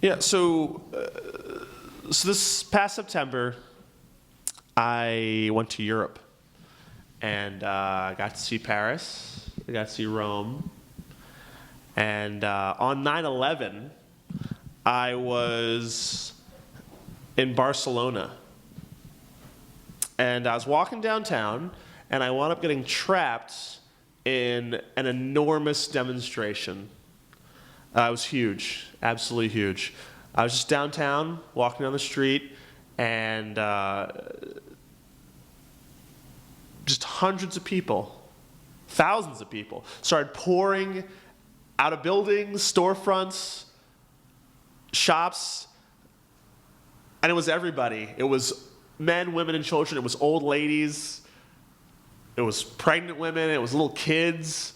Yeah, so this past September, I went to Europe and got to see Paris, I got to see Rome, and on 9/11, I was in Barcelona, and I was walking downtown, and I wound up getting trapped in an enormous demonstration. It was huge, absolutely huge. I was just downtown, walking down the street, and just hundreds of people, thousands of people, started pouring out of buildings, storefronts, shops, and it was everybody. It was men, women, and children. It was old ladies. It was pregnant women. It was little kids.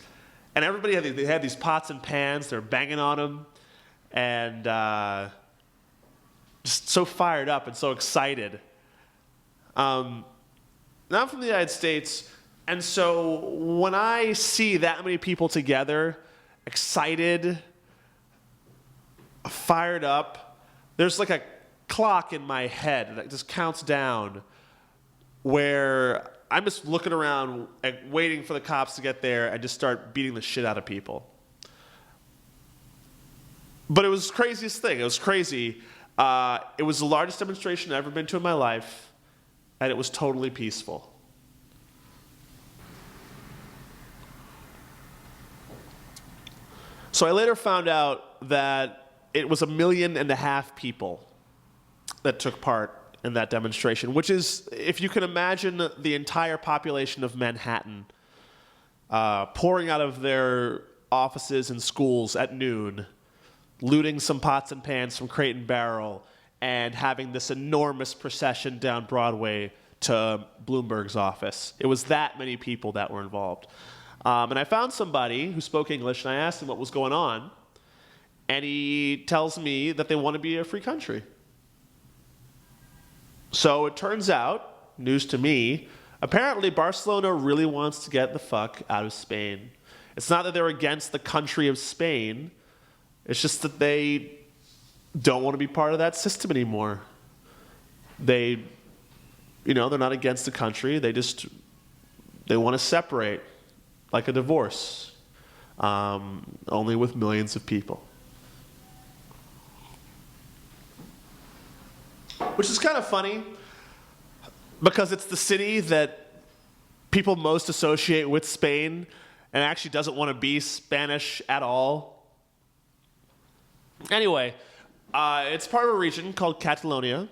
And everybody they had these pots and pans. They were banging on them. And just so fired up and so excited. Now I'm from the United States. And so when I see that many people together, excited, fired up, there's like a clock in my head that just counts down where I'm just looking around and waiting for the cops to get there and just start beating the shit out of people. But it was the craziest thing. It was crazy. It was the largest demonstration I've ever been to in my life, and it was totally peaceful. So I later found out that it was 1.5 million people that took part in that demonstration, which is, if you can imagine the entire population of Manhattan pouring out of their offices and schools at noon, looting some pots and pans from Crate and Barrel, and having this enormous procession down Broadway to Bloomberg's office. It was that many people that were involved. And I found somebody who spoke English, and I asked him what was going on, and he tells me that they want to be a free country. So it turns out, news to me, apparently Barcelona really wants to get the fuck out of Spain. It's not that they're against the country of Spain, it's just that they don't want to be part of that system anymore. They're not against the country, they want to separate, like a divorce, only with millions of people. Which is kind of funny, because it's the city that people most associate with Spain and actually doesn't want to be Spanish at all. Anyway, it's part of a region called Catalonia,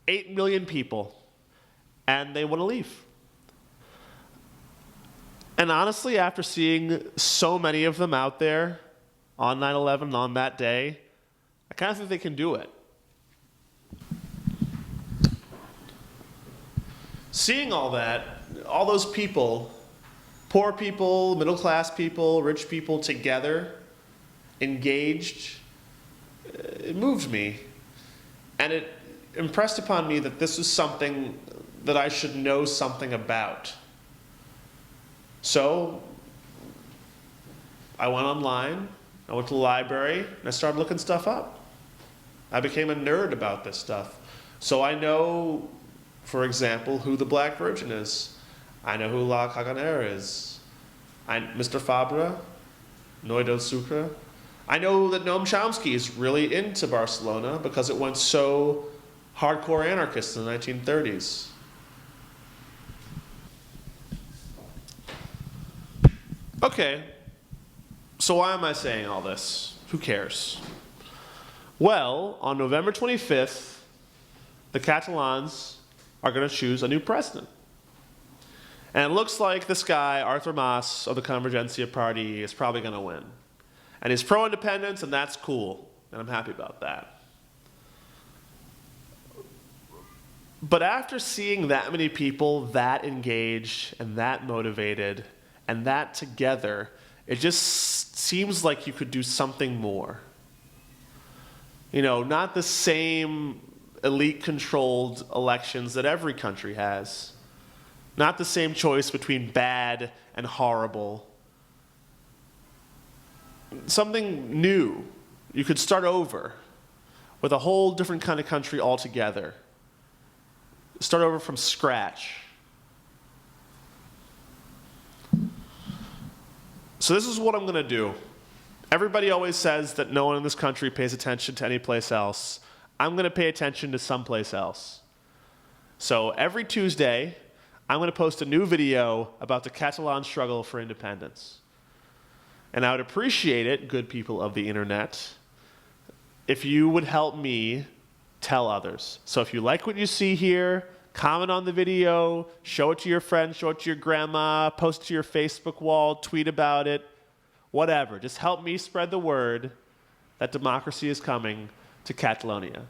8 million people, and they want to leave. And honestly, after seeing so many of them out there on 9/11, on that day, I kind of think they can do it. Seeing all that, all those people, poor people, middle class people, rich people together, engaged, it moved me. And it impressed upon me that this was something that I should know something about. So I went online, I went to the library, and I started looking stuff up. I became a nerd about this stuff. So I know, for example, who the Black Virgin is. I know who La Caganera is. Mr. Fabra, Noy del Sucre. I know that Noam Chomsky is really into Barcelona because it went so hardcore anarchist in the 1930s. Okay, so why am I saying all this? Who cares? Well, on November 25th, the Catalans are going to choose a new president. And it looks like this guy, Artur Mas, of the Convergencia Party, is probably going to win. And he's pro-independence, and that's cool. And I'm happy about that. But after seeing that many people that engaged and that motivated and that together, it just seems like you could do something more. Not the same elite-controlled elections that every country has. Not the same choice between bad and horrible. Something new. You could start over. with a whole different kind of country altogether. Start over from scratch. So this is what I'm going to do. Everybody always says that no one in this country pays attention to any place else. I'm going to pay attention to someplace else. So every Tuesday, I'm going to post a new video about the Catalan struggle for independence. And I would appreciate it, good people of the internet, if you would help me tell others. So if you like what you see here, comment on the video, show it to your friends, show it to your grandma, post it to your Facebook wall, tweet about it, whatever. Just help me spread the word that democracy is coming to Catalonia.